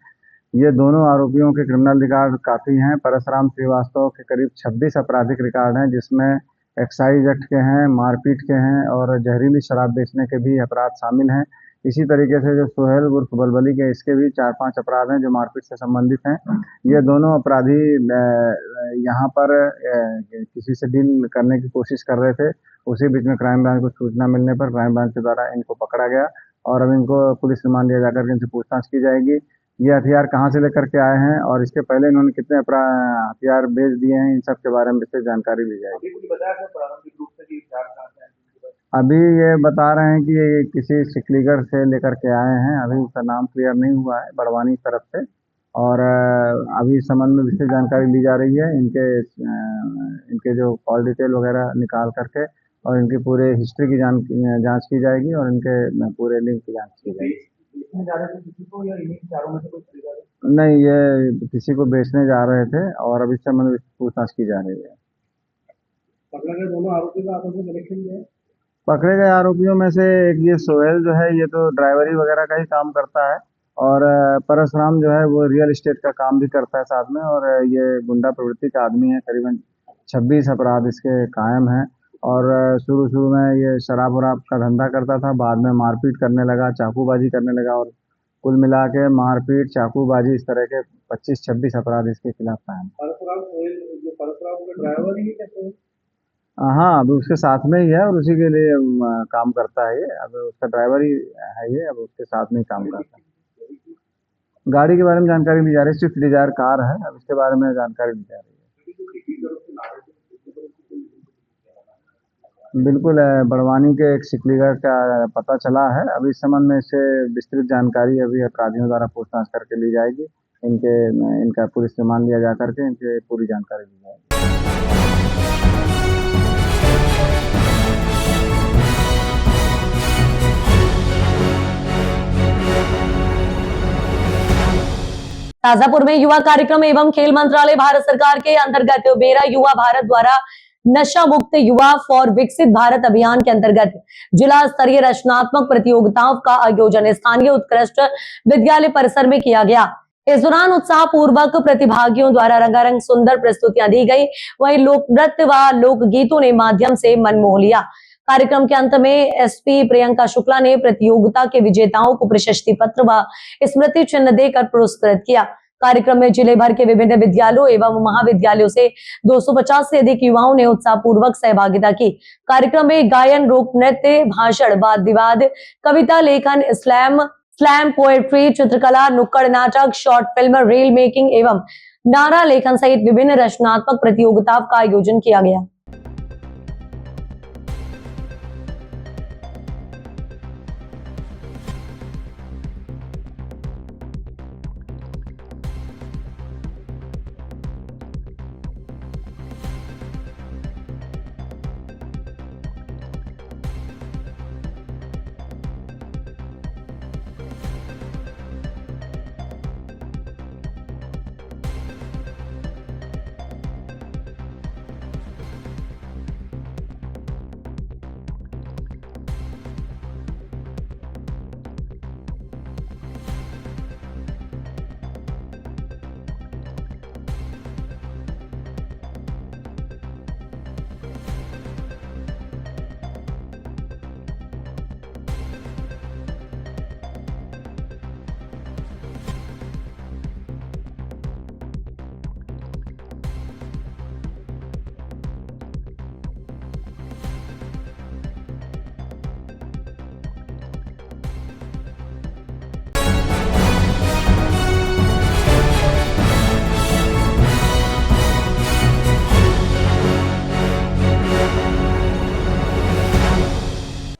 ये दोनों आरोपियों के क्रिमिनल रिकॉर्ड काफ़ी हैं। परसराम श्रीवास्तव के करीब 26 आपराधिक रिकॉर्ड हैं, जिसमें एक्साइज एक्ट के हैं, मारपीट के हैं और जहरीली शराब बेचने के भी अपराध शामिल हैं। इसी तरीके से जो सोहेल उर्फ बलबली के, इसके भी 4-5 अपराध हैं जो मारपीट से संबंधित हैं। ये दोनों अपराधी यहाँ पर किसी से डील करने की कोशिश कर रहे थे। उसी बीच में क्राइम ब्रांच को सूचना मिलने पर क्राइम ब्रांच के द्वारा इनको पकड़ा गया और अब इनको पुलिस रिमांड लिया जाकर इनसे पूछताछ की जाएगी। ये हथियार कहाँ से लेकर के आए हैं और इसके पहले इन्होंने कितने हथियार बेच दिए हैं, इन सब के बारे में विशेष जानकारी ली जाएगी। अभी ये बता रहे हैं कि ये किसी सिकलीगढ़ से लेकर के आए हैं। अभी उसका नाम क्लियर नहीं हुआ है, बड़वानी तरफ से। और अभी इस संबंध में विशेष जानकारी ली जा रही है। इनके जो कॉल डिटेल वगैरह निकाल करके और इनकी पूरे हिस्ट्री की जांच की जाएगी और इनके पूरे लिंक की जांच की जाएगी। नहीं, ये किसी को बेचने जा रहे थे और अभी इस संबंध में पूछताछ की जा रही है। पकड़े गए दोनों आरोपी का आपस में कनेक्शन है? पकड़े गए आरोपियों में से एक ये सोहेल जो है, ये तो ड्राइवरी वगैरह का ही काम करता है और परशुराम जो है वो रियल एस्टेट का काम भी करता है साथ में, और ये गुंडा प्रवृत्ति का आदमी है। करीबन 26 अपराध इसके कायम हैं और शुरू में ये शराब वराब का धंधा करता था, बाद में मारपीट करने लगा, चाकूबाजी करने लगा और कुल मिला के मारपीट, चाकूबाजी, इस तरह के 25-26 अपराध इसके खिलाफ कायम। परशुराम का ड्राइवर ही है? हाँ, अभी उसके साथ में ही है और उसी के लिए काम करता है ये। अब उसका ड्राइवर ही है ये, अब उसके साथ में ही काम करता है। गाड़ी के बारे में जानकारी ली जा रही है, स्विफ्ट डिजायर कार है, अब इसके बारे में जानकारी ली जा रही है। बिल्कुल बड़वानी के एक सिकलीगढ़ का पता चला है। अभी इस संबंध में इससे विस्तृत जानकारी अभी अपराधियों द्वारा पूछताछ करके ली जाएगी। इनका पुलिस रिमांड लिया जा करके इनसे पूरी जानकारी ली जाएगी। शाजापुर में युवा कार्यक्रम एवं खेल मंत्रालय भारत सरकार के अंतर्गत मेरा युवा भारत द्वारा नशा मुक्त युवा फॉर विकसित भारत अभियान के अंतर्गत जिला स्तरीय रचनात्मक प्रतियोगिताओं का आयोजन स्थानीय उत्कृष्ट विद्यालय परिसर में किया गया। इस दौरान उत्साह पूर्वक प्रतिभागियों द्वारा रंगारंग सुंदर प्रस्तुतियां दी गई, वहीं लोक नृत्य व लोकगीतों ने माध्यम से मन मोह लिया। कार्यक्रम के अंत में एसपी प्रियंका शुक्ला ने प्रतियोगिता के विजेताओं को प्रशस्ति पत्र व स्मृति चिन्ह देकर पुरस्कृत किया। कार्यक्रम में जिले भर के विभिन्न विद्यालयों एवं महाविद्यालयों से 250 से अधिक युवाओं ने उत्साहपूर्वक सहभागिता की। कार्यक्रम में गायन, लोक नृत्य, भाषण, वाद विवाद, कविता लेखन, स्लैम पोएट्री, चित्रकला, नुक्कड़ नाटक, शॉर्ट फिल्म, रील मेकिंग एवं नारा लेखन सहित विभिन्न रचनात्मक प्रतियोगिताओं का आयोजन किया गया।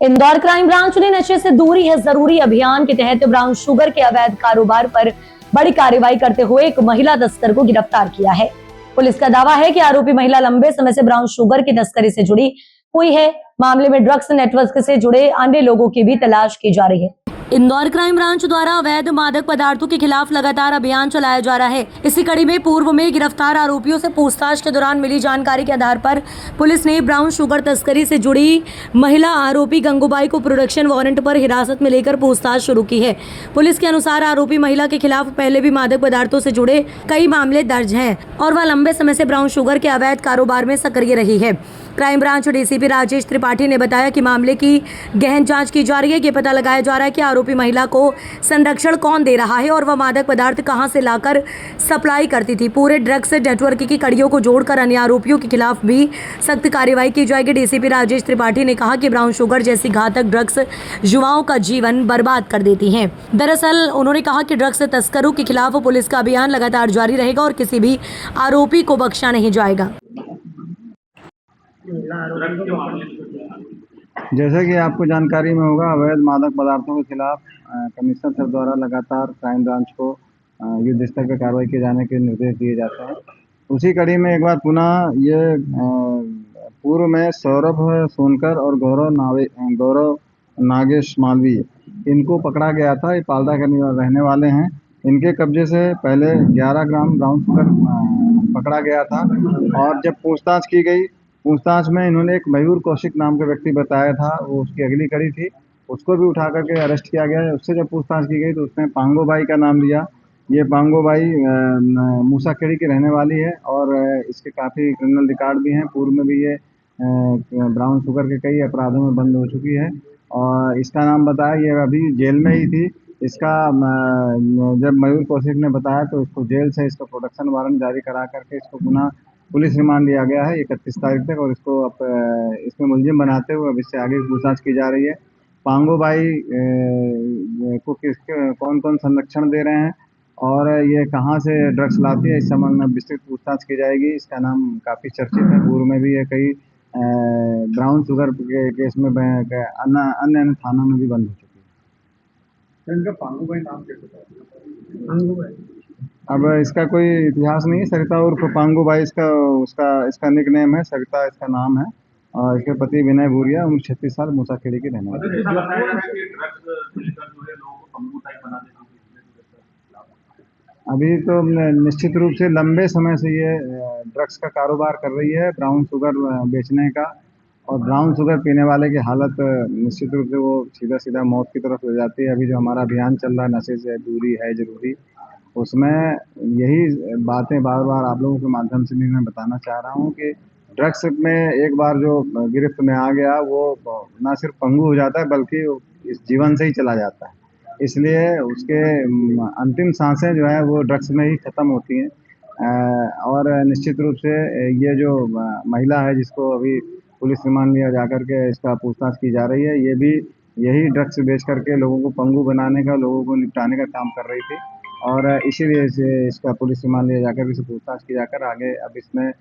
इंदौर क्राइम ब्रांच ने नशे से दूरी है जरूरी अभियान के तहत ब्राउन शुगर के अवैध कारोबार पर बड़ी कार्रवाई करते हुए एक महिला तस्कर को गिरफ्तार किया है। पुलिस का दावा है कि आरोपी महिला लंबे समय से ब्राउन शुगर की तस्करी से जुड़ी हुई है। मामले में ड्रग्स नेटवर्क से जुड़े अन्य लोगों की भी तलाश की जा रही है। इंदौर क्राइम ब्रांच द्वारा अवैध मादक पदार्थों के खिलाफ लगातार अभियान चलाया जा रहा है। इसी कड़ी में पूर्व में गिरफ्तार आरोपियों से पूछताछ के दौरान मिली जानकारी के आधार पर पुलिस ने ब्राउन शुगर तस्करी से जुड़ी महिला आरोपी गंगूबाई को प्रोडक्शन वारंट पर हिरासत में लेकर पूछताछ शुरू की है। पुलिस के अनुसार आरोपी महिला के खिलाफ पहले भी मादक पदार्थों से जुड़े कई मामले दर्ज हैं और वह लंबे समय से ब्राउन शुगर के अवैध कारोबार में सक्रिय रही है। Crime branch DCP Rajesh Tripathi ने बताया कि मामले की गहन जांच की जा रही है। ये पता लगाया जा रहा है कि आरोपी महिला को संरक्षण कौन दे रहा है और वह मादक पदार्थ कहां से लाकर सप्लाई करती थी। पूरे ड्रग्स नेटवर्क की कड़ियों को जोड़कर अन्य आरोपियों के खिलाफ भी सख्त कार्रवाई की जाएगी। डीसीपी राजेश त्रिपाठी ने कहा कि ब्राउन शुगर जैसी घातक ड्रग्स युवाओं का जीवन बर्बाद कर देती हैं। दरअसल उन्होंने कहा कि ड्रग्स तस्करों के खिलाफ पुलिस का अभियान लगातार जारी रहेगा और किसी भी आरोपी को बख्शा नहीं जाएगा। जैसे कि आपको जानकारी में होगा, अवैध मादक पदार्थों के खिलाफ कमिश्नर सर द्वारा लगातार क्राइम ब्रांच को युद्ध स्तर पर कार्रवाई किए जाने के निर्देश दिए जाते हैं। उसी कड़ी में एक बार पुनः ये पूर्व में सौरभ सोनकर और गौरव नागेश मालवी, इनको पकड़ा गया था। ये पाल्दा के रहने वाले हैं। इनके कब्जे से पहले 11 ग्राम ब्राउन शुगर पकड़ा गया था और जब पूछताछ की गई, पूछताछ में इन्होंने एक मयूर कौशिक नाम के व्यक्ति बताया था, वो उसकी अगली कड़ी थी, उसको भी उठा करके अरेस्ट किया गया। उससे जब पूछताछ की गई तो उसने पांगो बाई का नाम लिया। ये पांगो बाई मूसाखेड़ी की रहने वाली है और इसके काफ़ी क्रिमिनल रिकॉर्ड भी हैं। पूर्व में भी ये ब्राउन शुगर के कई अपराधों में बंद हो चुकी है और इसका नाम बताया, ये अभी जेल में ही थी। इसका जब मयूर कौशिक ने बताया तो इसको जेल से इसका प्रोडक्शन वारंट जारी करा करके इसको पुनः पुलिस रिमांड लिया गया है 31 तारीख तक और इसको अब इसमें मुलजिम बनाते हुए अब इससे आगे पूछताछ की जा रही है। पांगो बाई को कौन कौन संरक्षण दे रहे हैं और ये कहाँ से ड्रग्स लाती है, इस संबंध में विस्तृत पूछताछ की जाएगी। इसका नाम काफ़ी चर्चित है। पूर्व में भी ये कई ब्राउन शुगर के केस में अन्य थानों में भी बंद हो चुकी है। इनका पांगो बाई नाम कैसे था? अब इसका कोई इतिहास नहीं है। सरिता उर्फ पांगो बाई इसका निक नेम है, सरिता इसका नाम है और इसके पति विनय भूरिया, उम्र 36 साल, मूसाखेड़ी के रहने वाले। अभी तो निश्चित रूप से लंबे समय से ये ड्रग्स का कारोबार कर रही है, ब्राउन शुगर बेचने का, और ब्राउन शुगर पीने वाले की हालत निश्चित रूप से वो सीधा सीधा मौत की तरफ ले जाती है। अभी जो हमारा अभियान चल रहा है नशे से दूरी है जरूरी, उसमें यही बातें बार बार आप लोगों के माध्यम से भी मैं बताना चाह रहा हूँ कि ड्रग्स में एक बार जो गिरफ्त में आ गया वो ना सिर्फ पंगु हो जाता है बल्कि इस जीवन से ही चला जाता है। इसलिए उसके अंतिम सांसें जो है वो ड्रग्स में ही ख़त्म होती हैं। और निश्चित रूप से ये जो महिला है जिसको अभी पुलिस रिमांड लिया जा कर के इसका पूछताछ की जा रही है, ये भी यही ड्रग्स बेच करके लोगों को पंगु बनाने का, लोगों को निपटाने का काम कर रही थी और इसीलिए से इसका पुलिस रिमांड लिया जाकर इसे पूछताछ की जाकर आगे अब इसमें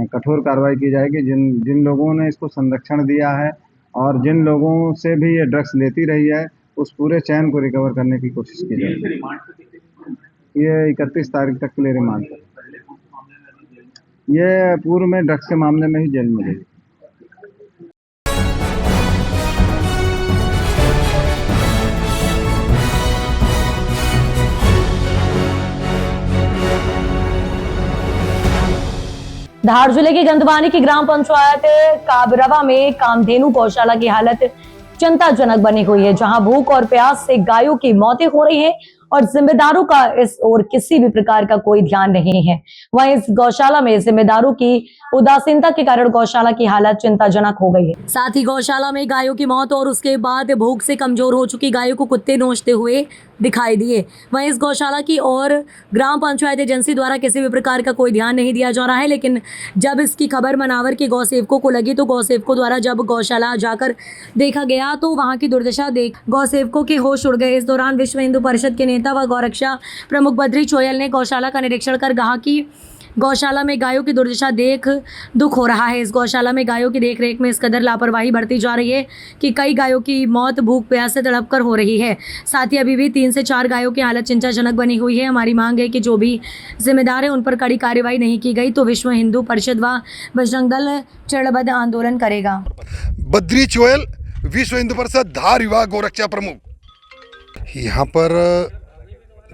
कठोर कार्रवाई की जाएगी। जिन लोगों ने इसको संरक्षण दिया है और जिन लोगों से भी ये ड्रग्स लेती रही है उस पूरे चैन को रिकवर करने की कोशिश की जाएगी। ये 31 तारीख तक के लिए रिमांड है। ये पूर्व में ड्रग्स के मामले में ही जेल में गई। धार जिले के गंदवानी की ग्राम पंचायत काबरवा में कामधेनु गौशाला की हालत चिंताजनक बनी हुई है, जहां भूख और प्यास से गायों की मौतें हो रही हैं और जिम्मेदारों का इस ओर किसी भी प्रकार का कोई ध्यान नहीं है। वहीं इस गौशाला में जिम्मेदारों की उदासीनता के कारण गौशाला की हालत चिंताजनक हो गई है। साथ ही गौशाला में गायों की मौत और उसके बाद भूख से कमजोर हो चुकी गायों को कुत्ते नोचते हुए दिखाई दिए। वहीं इस गौशाला की और ग्राम पंचायत एजेंसी द्वारा किसी भी प्रकार का कोई ध्यान नहीं दिया जा रहा है, लेकिन जब इसकी खबर मनावर के गौसेवकों को लगी तो गौसेवकों द्वारा जब गौशाला जाकर देखा गया तो वहां की दुर्दशा देख गौसेवकों के होश उड़ गए। इस दौरान विश्व हिंदू परिषद के नेता व गौरक्षा प्रमुख बद्री चोयल ने गौशाला का निरीक्षण कर कहा कि गौशाला में गायों की दुर्दशा देख दुख हो रहा है। इस गौशाला में गायों की देखरेख में इस कदर लापरवाही बढ़ती जा रही है कि कई गायों की मौत भूख प्यास से तड़प कर हो रही है। साथ ही अभी भी 3 से 4 गायों की हालत चिंताजनक बनी हुई है। हमारी मांग है कि जो भी जिम्मेदार है उन पर कड़ी कार्रवाई नहीं की गई तो विश्व हिंदू परिषद व बजरंग दल चरणबद्ध आंदोलन करेगा। बद्री चोयल, विश्व हिंदू परिषद धार विभाग गौरक्षा प्रमुख। यहाँ पर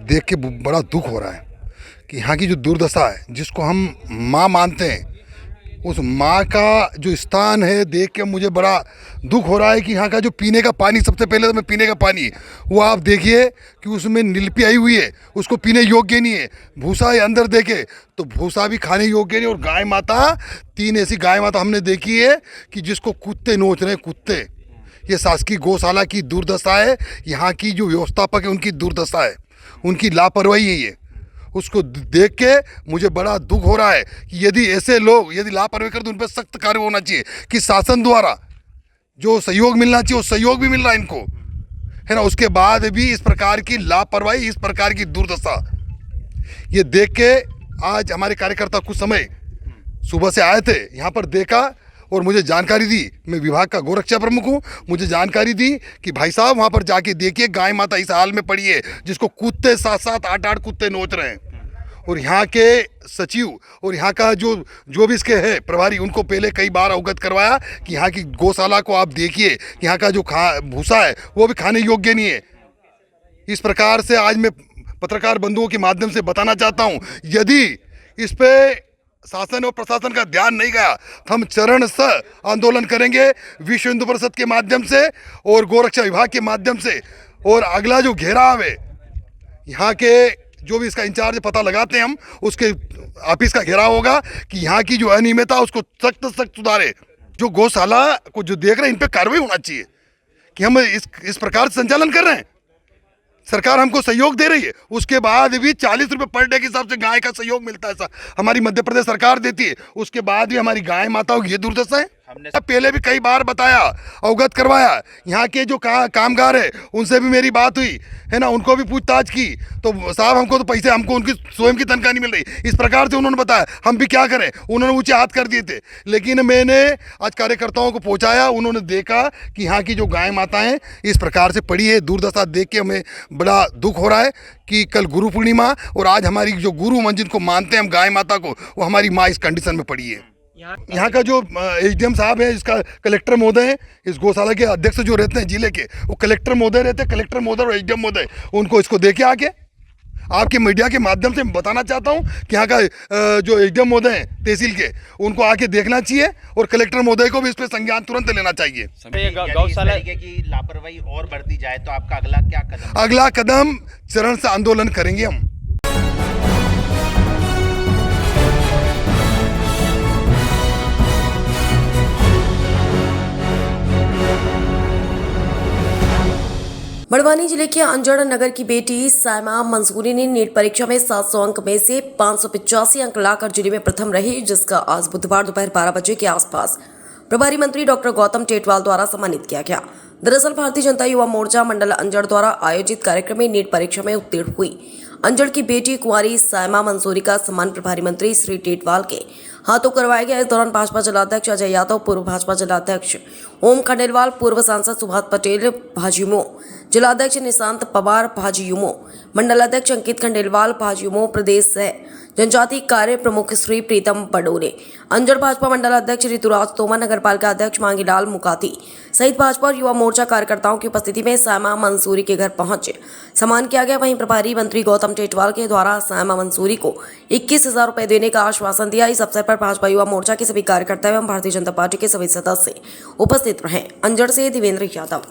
देख के बड़ा दुख हो रहा है कि यहाँ की जो दुर्दशा है, जिसको हम माँ मानते हैं, उस माँ का जो स्थान है देख के मुझे बड़ा दुख हो रहा है कि यहाँ का जो पीने का पानी, सबसे पहले तो मैं पीने का पानी वो आप देखिए कि उसमें नीलपी आई हुई है, उसको पीने योग्य नहीं है। भूसा है अंदर देखे तो भूसा भी खाने योग्य नहीं। और गाय माता, 3 ऐसी गाय माता हमने देखी है कि जिसको कुत्ते नोच रहे हैं, कुत्ते। ये शासकीय गौशाला की दुर्दशा है, यहाँ की जो व्यवस्थापक है उनकी दुर्दशा है, उनकी लापरवाही है। ये उसको देख के मुझे बड़ा दुख हो रहा है कि यदि ऐसे लोग यदि लापरवाही करते तो उन पर सख्त कार्य होना चाहिए कि शासन द्वारा जो सहयोग मिलना चाहिए वो सहयोग भी मिल रहा है इनको, है ना। उसके बाद भी इस प्रकार की लापरवाही, इस प्रकार की दुर्दशा, ये देख के आज हमारे कार्यकर्ता कुछ समय सुबह से आए थे, यहाँ पर देखा और मुझे जानकारी दी। मैं विभाग का गौरक्षा प्रमुख हूँ, मुझे जानकारी दी कि भाई साहब वहाँ पर जाके देखिए गाय माता इस हाल में पड़ी है जिसको कुत्ते 7-7, 8-8 कुत्ते नोच रहे हैं। और यहाँ के सचिव और यहाँ का जो भी इसके है प्रभारी, उनको पहले कई बार अवगत करवाया कि यहाँ की गौशाला को आप देखिए, कि यहाँ का जो भूसा है वो भी खाने योग्य नहीं है। इस प्रकार से आज मैं पत्रकार बंधुओं के माध्यम से बताना चाहता हूँ, यदि इस पे शासन और प्रशासन का ध्यान नहीं गया तो हम चरण से आंदोलन करेंगे विश्व हिंदू परिषद के माध्यम से और गोरक्षा विभाग के माध्यम से। और अगला जो घेराव है, यहाँ के जो भी इसका इंचार्ज पता लगाते हैं हम, उसके ऑफिस का घेराव होगा कि यहाँ की जो अनियमितता उसको सख्त सुधारे। जो गौशाला को जो देख रहे हैं, इन पे कार्रवाई होना चाहिए कि हम इस प्रकार से संचालन कर रहे हैं। सरकार हमको सहयोग दे रही है, उसके बाद भी 40 रुपये पर डे के हिसाब से गाय का सहयोग मिलता है, ऐसा हमारी मध्य प्रदेश सरकार देती है। उसके बाद भी हमारी गाय माताओं की ये दुर्दशा है। हमने पहले भी कई बार बताया, अवगत करवाया। यहाँ के जो कामगार है उनसे भी मेरी बात हुई है ना, उनको भी पूछताछ की, तो साहब हमको तो पैसे, हमको उनकी स्वयं की तनख्वाह नहीं मिल रही। इस प्रकार से उन्होंने बताया, हम भी क्या करें, उन्होंने ऊंचे हाथ कर दिए थे। लेकिन मैंने आज कार्यकर्ताओं को पहुँचाया, उन्होंने देखा कि यहाँ की जो गाय माताएँ इस प्रकार से पड़ी है। दुर्दशा देख के हमें बड़ा दुख हो रहा है कि कल गुरु पूर्णिमा और आज हमारी जो गुरु मन जिनको मानते हैं हम गाय माता को, वो हमारी माँ इस कंडीशन में पड़ी है। यहाँ का जो एसडीएम साहब है, इसका कलेक्टर महोदय है, इस गौशाला के अध्यक्ष जो रहते हैं जिले के, वो कलेक्टर महोदय रहते हैं। कलेक्टर महोदय और एसडीएम महोदय, उनको इसको देखे आके आपके मीडिया के माध्यम से बताना चाहता हूँ कि यहाँ का जो एसडीएम महोदय हैं तहसील के, उनको आके देखना चाहिए और कलेक्टर महोदय को भी इस पर संज्ञान तुरंत लेना चाहिए। गौशाला की लापरवाही और बढ़ती जाए तो आपका अगला क्या कदम? अगला कदम चरण से आंदोलन करेंगे हम। बड़वानी जिले के अंजड़ नगर की बेटी सायमा मंसूरी ने नीट परीक्षा में 700 अंक में से 585 अंक लाकर जिले में प्रथम रही, जिसका आज बुधवार दोपहर 12 बजे के आसपास प्रभारी मंत्री डॉक्टर गौतम टेटवाल द्वारा सम्मानित किया गया। दरअसल भारतीय जनता युवा मोर्चा मंडल अंजड़ द्वारा आयोजित कार्यक्रम में नीट परीक्षा में उत्तीर्ण हुई अंजड़ की बेटी कुंवारी सायमा मंसूरी का सम्मान प्रभारी मंत्री श्री टेटवाल के हाथों करवाया गया। इस दौरान भाजपा जिलाध्यक्ष अजय यादव, पूर्व भाजपा जिलाध्यक्ष ओम खंडेलवाल, पूर्व सांसद सुभाष पटेल भाजयुमो, जिलाध्यक्ष निशांत पवार भाजयुमो, मंडलाध्यक्ष अंकित खंडेलवाल भाजयुमो, प्रदेश जनजाति कार्य प्रमुख श्री प्रीतम बडोले, अंजड़ भाजपा मंडलाध्यक्ष ऋतुराज तोमर, नगरपालिका अध्यक्ष मांगीलाल मुकाती सहित भाजपा और युवा मोर्चा कार्यकर्ताओं की उपस्थिति में सायमा मंसूरी के घर पहुंच सम्मान किया गया। वहीं प्रभारी मंत्री गौतम टेटवाल के द्वारा सायमा मंसूरी को 21,000 रुपए देने का आश्वासन दिया। इस अवसर पर भाजपा युवा मोर्चा के सभी कार्यकर्ता एवं भारतीय जनता पार्टी के सभी सदस्य उपस्थित रहे। अंजड़ से देवेंद्र यादव।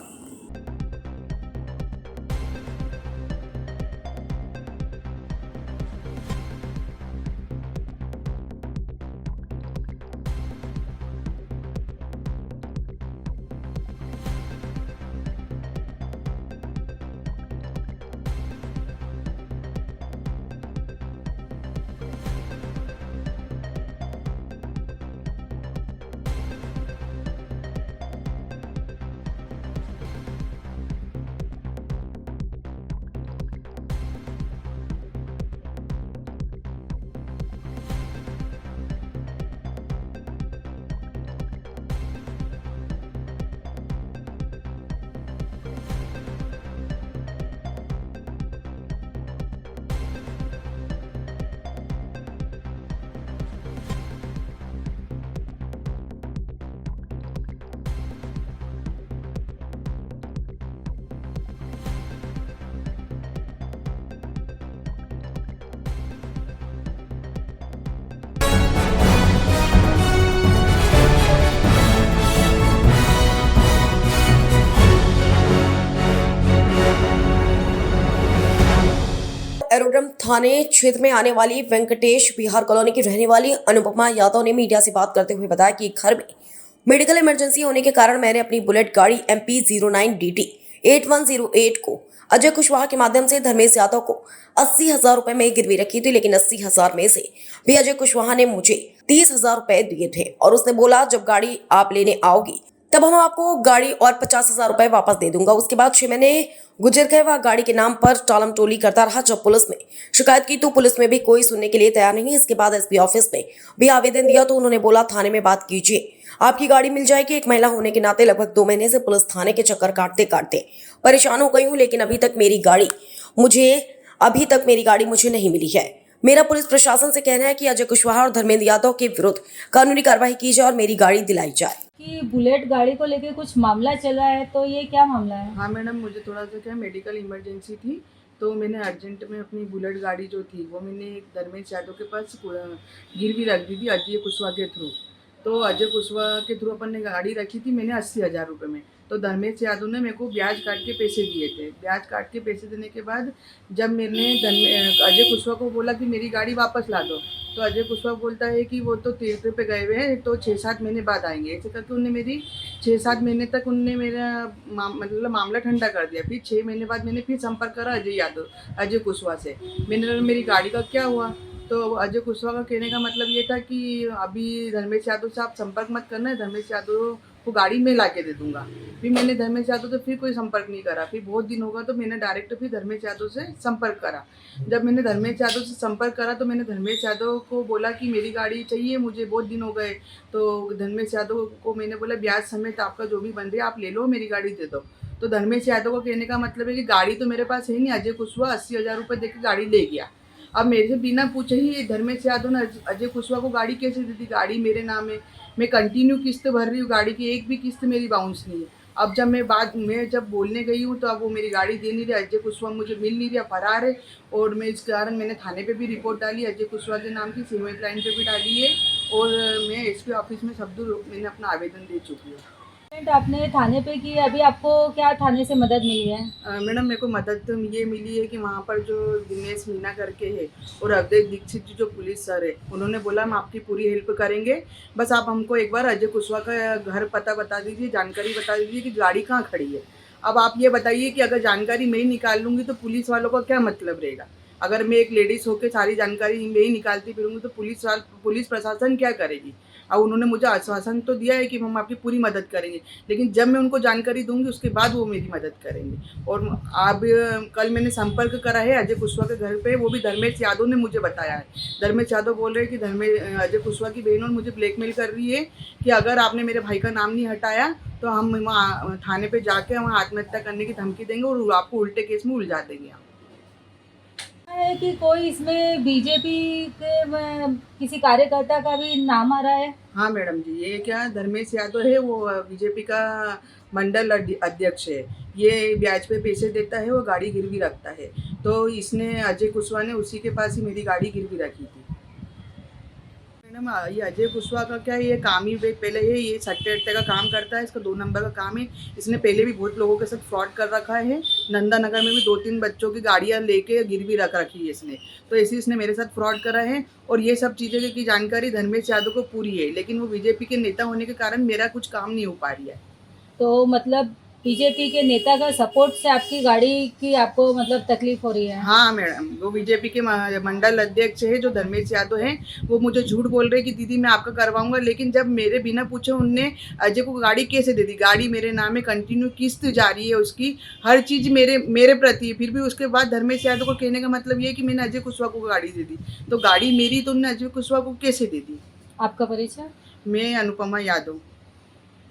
एरोड्रम थाने क्षेत्र में आने वाली वेंकटेश बिहार कॉलोनी की रहने वाली अनुपमा यादव ने मीडिया से बात करते हुए बताया कि घर में मेडिकल इमरजेंसी होने के कारण मैंने अपनी बुलेट गाड़ी MP 09DT 8108 को अजय कुशवाहा के माध्यम से धर्मेश यादव को 80,000 रुपए में गिरवी रखी थी, लेकिन 80,000 में से भी अजय कुशवाहा ने मुझे 30,000 रुपए दिए थे और उसने बोला जब गाड़ी आप लेने आओगी तब हम आपको गाड़ी और 50,000 रुपए वापस दे दूंगा। उसके बाद 6 महीने गुजर गए, वह गाड़ी के नाम पर टालम टोली करता रहा। जब पुलिस में शिकायत की तो पुलिस में भी कोई सुनने के लिए तैयार नहीं। इसके बाद SP ऑफिस में भी आवेदन दिया तो उन्होंने बोला थाने में बात कीजिए, आपकी गाड़ी मिल जाएगी। एक महिला होने के नाते लगभग 2 महीने से पुलिस थाने के चक्कर काटते काटते परेशान हो गई हूँ, लेकिन अभी तक मेरी गाड़ी मुझे नहीं मिली है। मेरा पुलिस प्रशासन से कहना है कि अजय कुशवाहा और धर्मेंद्र यादव के विरुद्ध कानूनी कार्रवाई की जाए और मेरी गाड़ी दिलाई जाए। कि बुलेट गाड़ी को लेके कुछ मामला चला है, तो ये क्या मामला है? हाँ मैडम, मुझे थोड़ा सा क्या मेडिकल इमरजेंसी थी, तो मैंने अर्जेंट में अपनी बुलेट गाड़ी जो थी वो मैंने धर्मेंद्र यादव के पास गिरवी रख दी थी अजय कुशवाहा के थ्रू। तो अजय कुशवाहा के थ्रू अपन ने गाड़ी रखी थी मैंने 80,000 रुपये में। तो धर्मेंद्र यादव ने मेरे को ब्याज काट के पैसे दिए थे। ब्याज काट के पैसे देने के बाद जब मैंने अजय कुशवाहा को बोला कि मेरी गाड़ी वापस ला दो, तो अजय कुशवाहा बोलता है कि वो तो तीर्थ पे गए हुए हैं, तो 6-7 महीने बाद आएंगे। ऐसे करके उनने मेरी 6-7 महीने तक उनने मेरा मतलब मामला ठंडा कर दिया। फिर 6 महीने बाद मैंने फिर संपर्क करा अजय कुशवाहा से। मैंने मेरी गाड़ी का क्या हुआ, तो अजय कुशवाहा का कहने का मतलब ये था कि अभी धर्मेंद्र यादव से आप संपर्क मत करना है, धर्मेंद्र यादव को गाड़ी में ला के दे दूंगा। फिर मैंने धर्मेंद्र यादव से फिर कोई संपर्क नहीं करा। फिर बहुत दिन होगा तो मैंने डायरेक्ट फिर धर्मेंद्र यादव से संपर्क करा। जब मैंने धर्मेंद्र यादव से संपर्क करा तो मैंने धर्मेंद्र यादव को बोला कि मेरी गाड़ी चाहिए, मुझे बहुत दिन हो गए। तो धर्मेंद्र यादव को मैंने बोला ब्याज समेत आपका जो भी बन रही है आप ले लो, मेरी गाड़ी दे दो। तो धर्मेंद्र यादव को कहने का मतलब है कि गाड़ी तो मेरे पास है नहीं, अजय कुशवाहा 80,000 रुपये दे के गाड़ी ले गया। अब मेरे से बिना पूछे ही धर्मेंद्र यादव ने अजय कुशवाहा को गाड़ी कैसे दी थी? गाड़ी मेरे नाम है, मैं कंटिन्यू किस्त भर रही हूँ, गाड़ी की एक भी किस्त मेरी बाउंस नहीं है। अब जब मैं जब बोलने गई हूँ तो अब वो मेरी गाड़ी दे नहीं रही, अजय कुशवाहा मुझे मिल नहीं रहा, फरार है। और मैं इस कारण मैंने थाने पे भी रिपोर्ट डाली, अजय कुशवाहा के नाम की सीमेंट लाइन पे भी डाली है, और मैं एसपी ऑफिस में सब दूर मैंने अपना आवेदन दे चुकी हूँ। आपने थाने पे की, अभी आपको क्या थाने से मदद मिली है? मैडम मेरे को मदद तो ये मिली है कि वहाँ पर जो दिनेश मीना करके है और अजय दीक्षित जो पुलिस सर है, उन्होंने बोला हम आपकी पूरी हेल्प करेंगे, बस आप हमको एक बार अजय कुशवाहा का घर पता बता दीजिए, जानकारी बता दीजिए कि गाड़ी कहाँ खड़ी है। अब आप ये बताइए कि अगर जानकारी मैं ही निकाल लूँगी तो पुलिस वालों का क्या मतलब रहेगा? अगर मैं एक लेडीज़ होकर सारी जानकारी मैं ही निकालती फिरूँगी तो पुलिस प्रशासन क्या करेगी? अब उन्होंने मुझे आश्वासन तो दिया है कि हम आपकी पूरी मदद करेंगे, लेकिन जब मैं उनको जानकारी दूंगी उसके बाद वो मेरी मदद करेंगे। और अब कल मैंने संपर्क करा है अजय कुशवाहा के घर पे, वो भी धर्मेंद्र यादव ने मुझे बताया है। धर्मेंद्र यादव बोल रहे हैं कि अजय कुशवाहा की बहन मुझे ब्लैकमेल कर रही है कि अगर आपने मेरे भाई का नाम नहीं हटाया तो हम वहाँ थाने पर जाके वहाँ आत्महत्या करने की धमकी देंगे और आपको उल्टे केस में उलझा देंगे। है कि कोई इसमें बीजेपी के किसी कार्यकर्ता का भी नाम आ रहा है? हाँ मैडम जी, ये क्या धर्मेंद्र यादव है, वो बीजेपी का मंडल अध्यक्ष है। ये ब्याज पे पैसे देता है, वो गाड़ी गिरवी रखता है। तो इसने अजय कुशवाहा ने उसी के पास ही मेरी गाड़ी गिरवी रखी थी। मैडम ये अजय कुशवाहा का क्या है, ये काम ही पहले है, ये सट्टे का काम करता है, इसका 2 नंबर का काम है। इसने पहले भी बहुत लोगों के साथ फ्रॉड कर रखा है। नंदा नगर में भी 2-3 बच्चों की गाड़ियाँ लेके गिरवी रख रखी है इसने, तो ऐसे इसने मेरे साथ फ्रॉड करा है। और ये सब चीज़ें की जानकारी धर्मेंद्र यादव को पूरी है, लेकिन वो बीजेपी के नेता होने के कारण मेरा कुछ काम नहीं हो पा रही है। तो मतलब बीजेपी के नेता का सपोर्ट से आपकी गाड़ी की आपको मतलब तकलीफ हो रही है? हाँ मैडम, वो बीजेपी के मंडल अध्यक्ष है जो धर्मेंद्र यादव है, वो मुझे झूठ बोल रहे कि दीदी मैं आपका करवाऊंगा, लेकिन जब मेरे बिना पूछे उनने अजय को गाड़ी कैसे दे दी? गाड़ी मेरे नाम में कंटिन्यू किस्त जारी है, उसकी हर चीज़ मेरे प्रति। फिर भी उसके बाद धर्मेंद्र यादव को कहने का मतलब ये है कि मैंने अजय कुशवाहा को गाड़ी दे दी, तो गाड़ी मेरी तो उन्होंने अजय कुशवाहा को कैसे दे दी? आपका परिचय? मैं अनुपमा यादव।